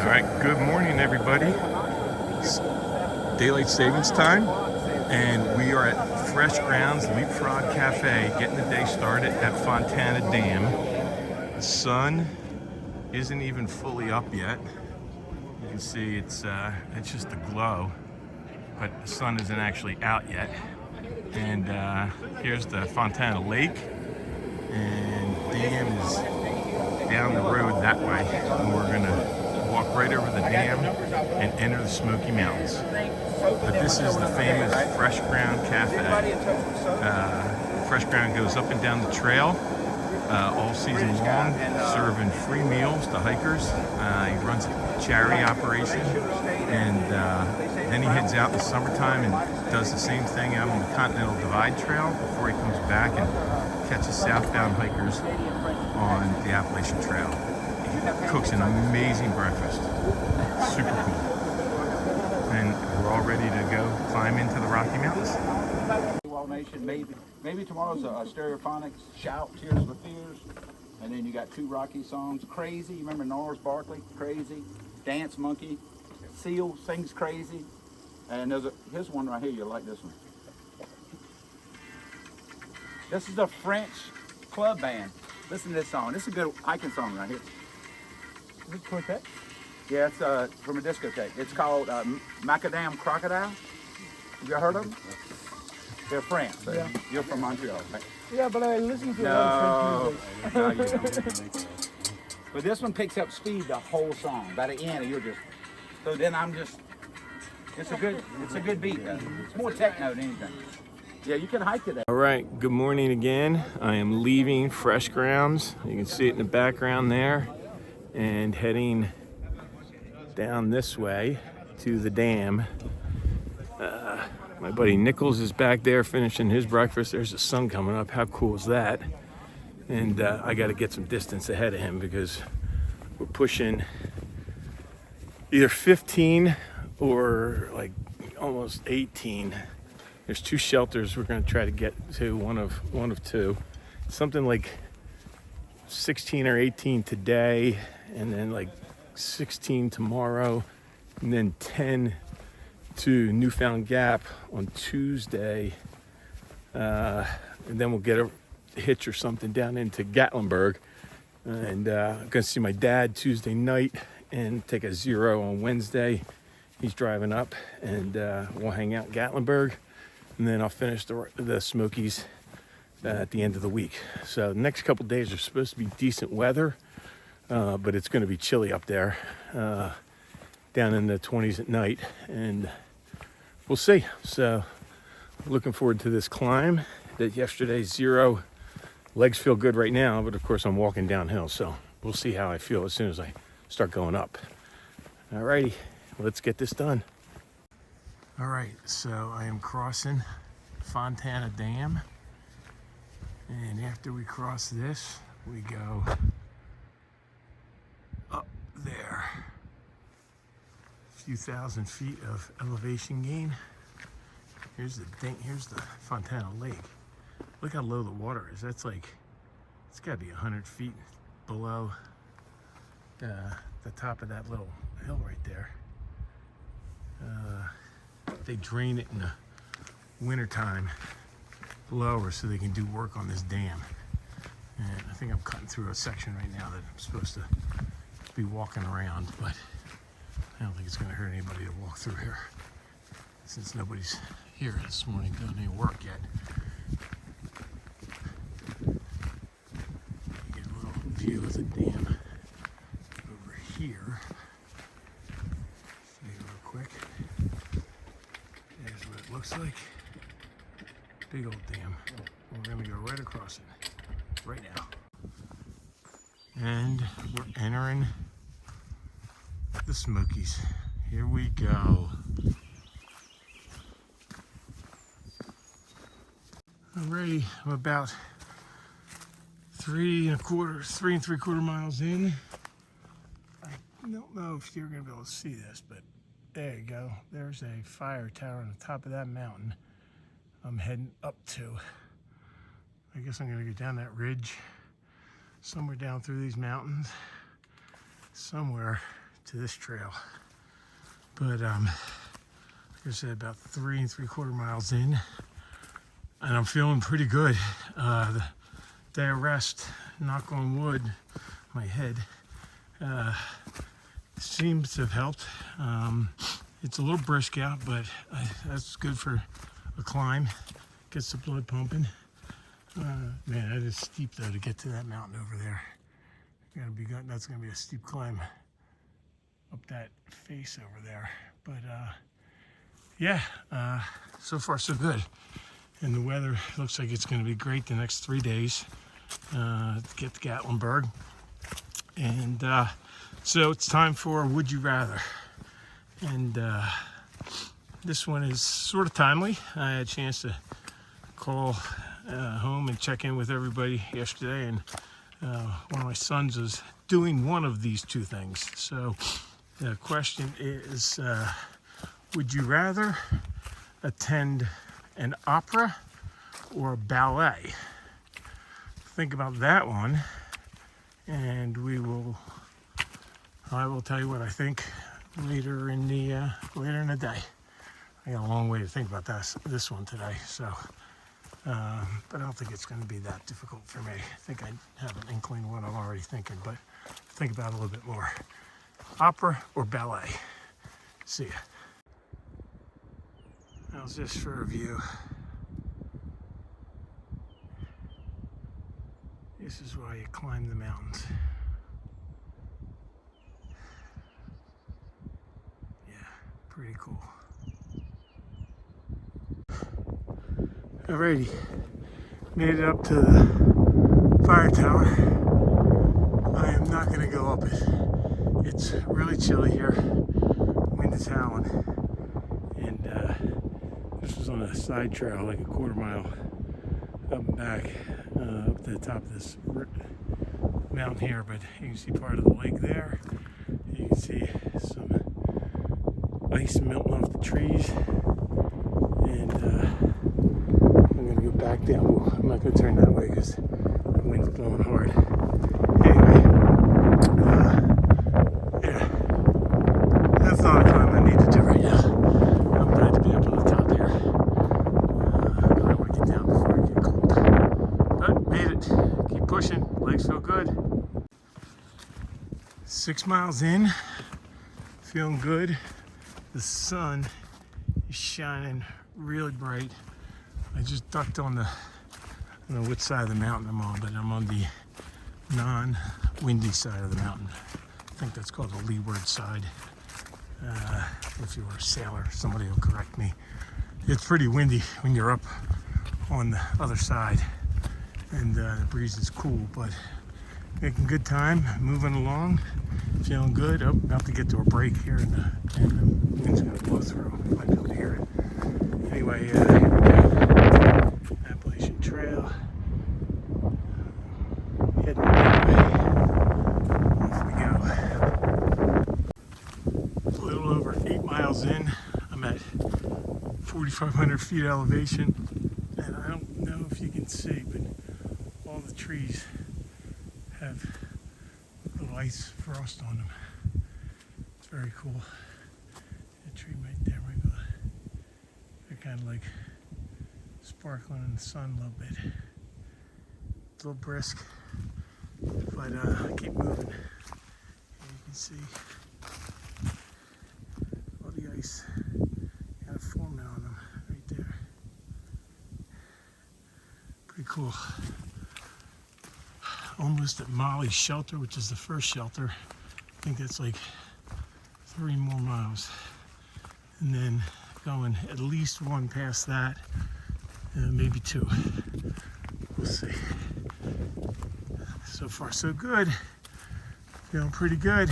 All right, good morning, everybody. It's daylight savings time, and we are at Fresh Grounds Leapfrog Cafe, getting the day started at Fontana Dam. The sun isn't even fully up yet. You can see it's just a glow, but the sun isn't actually out yet. And here's the Fontana Lake, and dam is down the road that way, and we're gonna walk right over the dam and enter the Smoky Mountains. But this is the famous Fresh Ground Cafe. Fresh Ground goes up and down the trail all season long, serving free meals to hikers. He runs a charity operation, and then he heads out in the summertime and does the same thing out on the Continental Divide Trail before he comes back and catches southbound hikers on the Appalachian Trail. He cooks an amazing breakfast. Super cool. And we're all ready to go climb into the Rocky Mountains. Nation, maybe tomorrow's a Stereophonics, Shout, Tears for Fears, and then you got two Rocky songs, Crazy, you remember Gnarls Barkley, Crazy, Dance Monkey, Seal sings Crazy, and here's one right here, you'll like this one. This is a French club band. Listen to this song. This is a good hiking song right here. Is it quartet? Yeah, it's from a discotheque. It's called Macadam Crocodile. Have you heard of them? They're French. So yeah. You're from Montreal, right? Yeah, but I listen to a lot of French music. No, you don't. But this one picks up speed the whole song. By the end, you're just. So then I'm just. It's a good beat. It's more techno than anything. Yeah, you can hike today. All right, good morning again. I am leaving Fresh Grounds. You can see it in the background there, and heading down this way to the dam. My buddy Nichols is back there finishing his breakfast. There's the sun coming up. How cool is that? And I got to get some distance ahead of him because we're pushing either 15 or like almost 18. There's two shelters we're going to try to get to, one of two. Something like 16 or 18 today, and then like 16 tomorrow, and then 10 to Newfound Gap on Tuesday, and then we'll get a hitch or something down into Gatlinburg, and I'm gonna see my dad Tuesday night and take a zero on Wednesday. He's driving up, and we'll hang out in Gatlinburg, and then I'll finish the Smokies at the end of the week. So the next couple days are supposed to be decent weather, but it's going to be chilly up there, down in the 20s at night, and we'll see. So looking forward to this climb. That yesterday's zero. Legs feel good right now, but of course I'm walking downhill, so we'll see how I feel as soon as I start going up. Alrighty, let's get this done. All right, so I am crossing Fontana Dam, and after we cross this, we go up there. A few thousand feet of elevation gain. Here's the Fontana Lake. Look how low the water is. That's like, it's got to be 100 feet below the top of that little hill right there. They drain it in the wintertime lower so they can do work on this dam. And I think I'm cutting through a section right now that I'm supposed to be walking around, but I don't think it's going to hurt anybody to walk through here since nobody's here this morning doing any work yet. Get a little view of the dam over here. See real quick. There's what it looks like. Big old dam. We're going to go right across it right now. And we're entering the Smokies. Here we go. Alrighty, I'm about 3 3.75 miles in. I don't know if you're gonna be able to see this, but there you go. There's a fire tower on the top of that mountain I'm heading up to. I guess I'm gonna go down that ridge, somewhere down through these mountains, somewhere to this trail. But like I said, about 3 3/4 miles in, and I'm feeling pretty good. The day of rest, knock on wood, my head, seems to have helped. It's a little brisk out, but that's good for a climb. Gets the blood pumping. Man, that is steep though to get to that mountain over there. That's gonna be a steep climb up that face over there. But yeah, so far so good. And the weather looks like it's gonna be great the next 3 days to get to Gatlinburg. And so it's time for Would You Rather. And this one is sort of timely. I had a chance to call home and check in with everybody yesterday, and one of my sons was doing one of these two things. So the question is, would you rather attend an opera or a ballet? Think about that one, and I will tell you what I think later in the day. I got a long way to think about this one today, so but I don't think it's going to be that difficult for me. I think I have an inkling of what I'm already thinking, but think about it a little bit more. Opera or ballet? See ya. That was just for a view. This is why you climb the mountains. Yeah, pretty cool. Alrighty, made it up to the fire tower. I am not going to go up it. It's really chilly here. Wind is howling. And this was on a side trail, like a 1/4 mile up and back, up to the top of this mountain here. But you can see part of the lake there. You can see some ice melting off the trees. And I'm going to go back down. Well, I'm not going to turn that way because the wind's blowing hard. Anyway, yeah, that's not a climb I need to do right now. I'm glad to be up on the top here. I don't want to get down before I get cold. But made it. Keep pushing. Legs feel good. 6 miles in. Feeling good. The sun is shining really bright. I just ducked on I don't know which side of the mountain I'm on, but I'm on the non-windy side of the mountain. I think that's called the leeward side. If you were a sailor, somebody will correct me. It's pretty windy when you're up on the other side, and the breeze is cool, but making good time, moving along, feeling good. Oh, about to get to a break here, and the wind's gonna blow through. You might be able to hear it. Anyway, here we go. Appalachian Trail. Heading that way. Off we go. A little over 8 miles in. I'm at 4,500 feet elevation, and I don't know if you can see, but all the trees have little ice frost on them. It's very cool. That tree right there, maybe they're kind of like sparkling in the sun a little bit. It's a little brisk, but I keep moving. Here you can see all the ice kind of forming on them right there. Pretty cool. Almost at Molly's shelter, which is the first shelter. I think that's like 3 more miles. And then going at least one past that, maybe 2. We'll see. So far so good. Feeling pretty good.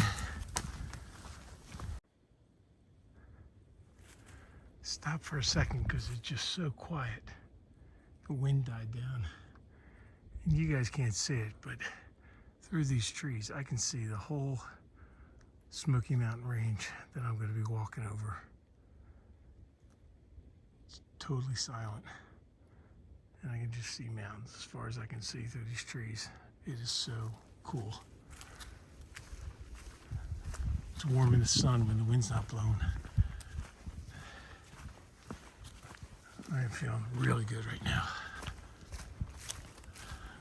Stop for a second because it's just so quiet. The wind died down. And you guys can't see it, but through these trees, I can see the whole Smoky Mountain range that I'm going to be walking over. It's totally silent. And I can just see mountains as far as I can see through these trees. It is so cool. It's warm in the sun when the wind's not blowing. I am feeling really good right now.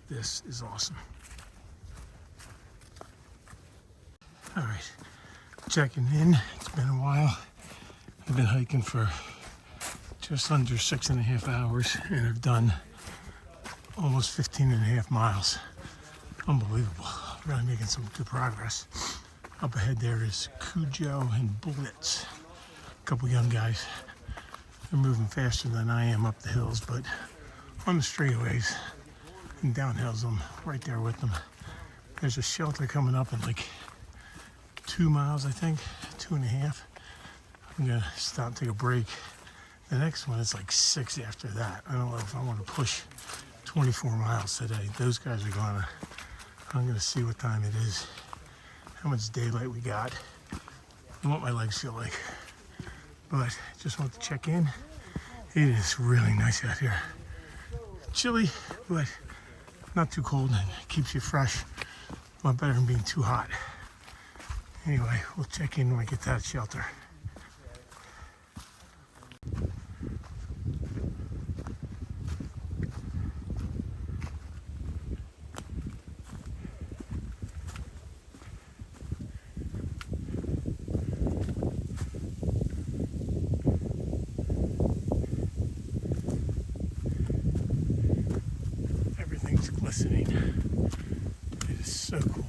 This is awesome. All right, checking in. It's been a while. I've been hiking for just under 6.5 hours, and I've done almost 15.5 miles. Unbelievable. Really making some good progress. Up ahead there is Cujo and Blitz. A couple young guys. They're moving faster than I am up the hills, but on the straightaways and downhills, I'm right there with them. There's a shelter coming up in like 2 miles, I think, 2.5. I'm gonna stop, take a break. The next one is like 6 after that. I don't know if I want to push 24 miles today. Those guys are gonna, I'm gonna see what time it is, how much daylight we got, and what my legs feel like. But just want to check in. It is really nice out here. Chilly, but not too cold, and keeps you fresh. A lot better than being too hot. Anyway, we'll check in when we get to that shelter. Everything's glistening. It is so cool.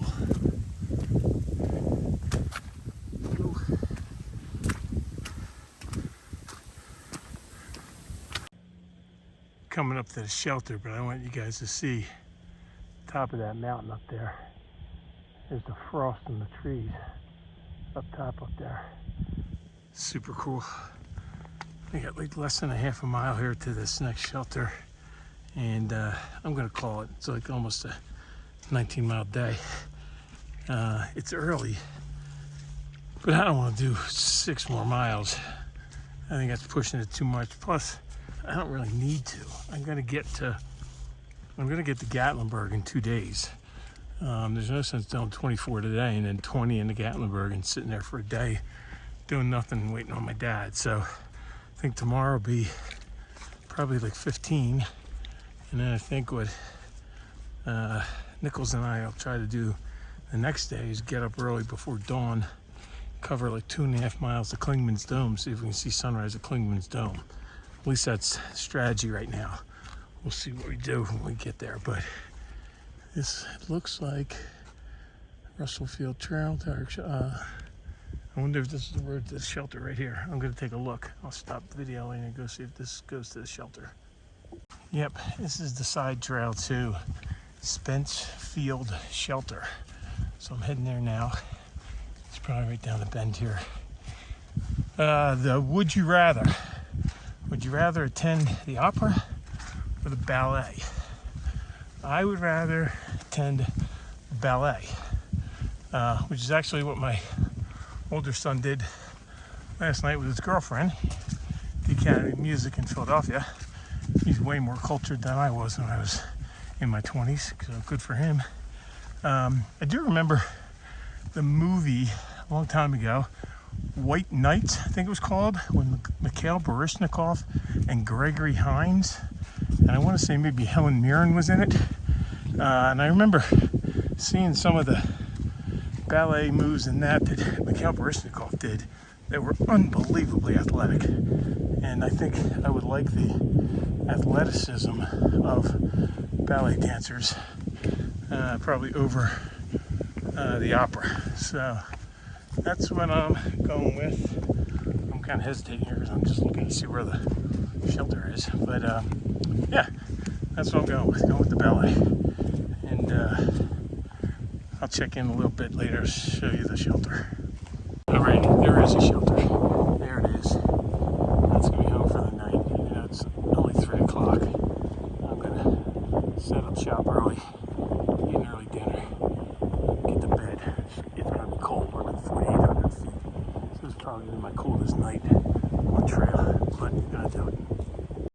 Coming up to the shelter, but I want you guys to see the top of that mountain up there. There's the frost in the trees up top up there. Super cool. I got like less than a half a mile here to this next shelter, and I'm gonna call it. It's like almost a 19-mile day. It's early, but I don't want to do 6 more miles. I think that's pushing it too much. Plus, I don't really need to. I'm gonna get to Gatlinburg in 2 days. There's no sense doing 24 today and then 20 into Gatlinburg and sitting there for a day doing nothing, waiting on my dad. So I think tomorrow will be probably like 15, and then I think what Nichols and I will try to do the next day is get up early before dawn, cover like 2.5 miles to Klingman's Dome, see if we can see sunrise at Klingman's Dome. At least that's strategy right now. We'll see what we do when we get there, but this looks like Russell Field Trail. I wonder if this is the road to the shelter right here. I'm gonna take a look. I'll stop videoing and go see if this goes to the shelter. Yep, this is the side trail to Spence Field Shelter. So I'm heading there now. It's probably right down the bend here. The would you rather? Would you rather attend the opera or the ballet? I would rather attend the ballet, which is actually what my older son did last night with his girlfriend, the Academy of Music in Philadelphia. He's way more cultured than I was when I was in my 20s, so good for him. I do remember the movie a long time ago, White Knights, I think it was called, with Mikhail Baryshnikov and Gregory Hines, and I want to say maybe Helen Mirren was in it. And I remember seeing some of the ballet moves in that Mikhail Baryshnikov did that were unbelievably athletic, and I think I would like the athleticism of ballet dancers probably over the opera. So that's what I'm going with. I'm kind of hesitating here because I'm just looking to see where the shelter is, but yeah, that's what I'm going with the ballet. And I'll check in a little bit later to show you the shelter. All right, there is a shelter. There it is. That's gonna be home for the night. You know, it's only 3 o'clock. I'm gonna set up shop early, eat an early dinner, get to bed. It's gonna be cold. We're like 4,800 feet. So it's probably gonna be my coldest night on trail, but I'm gonna do it.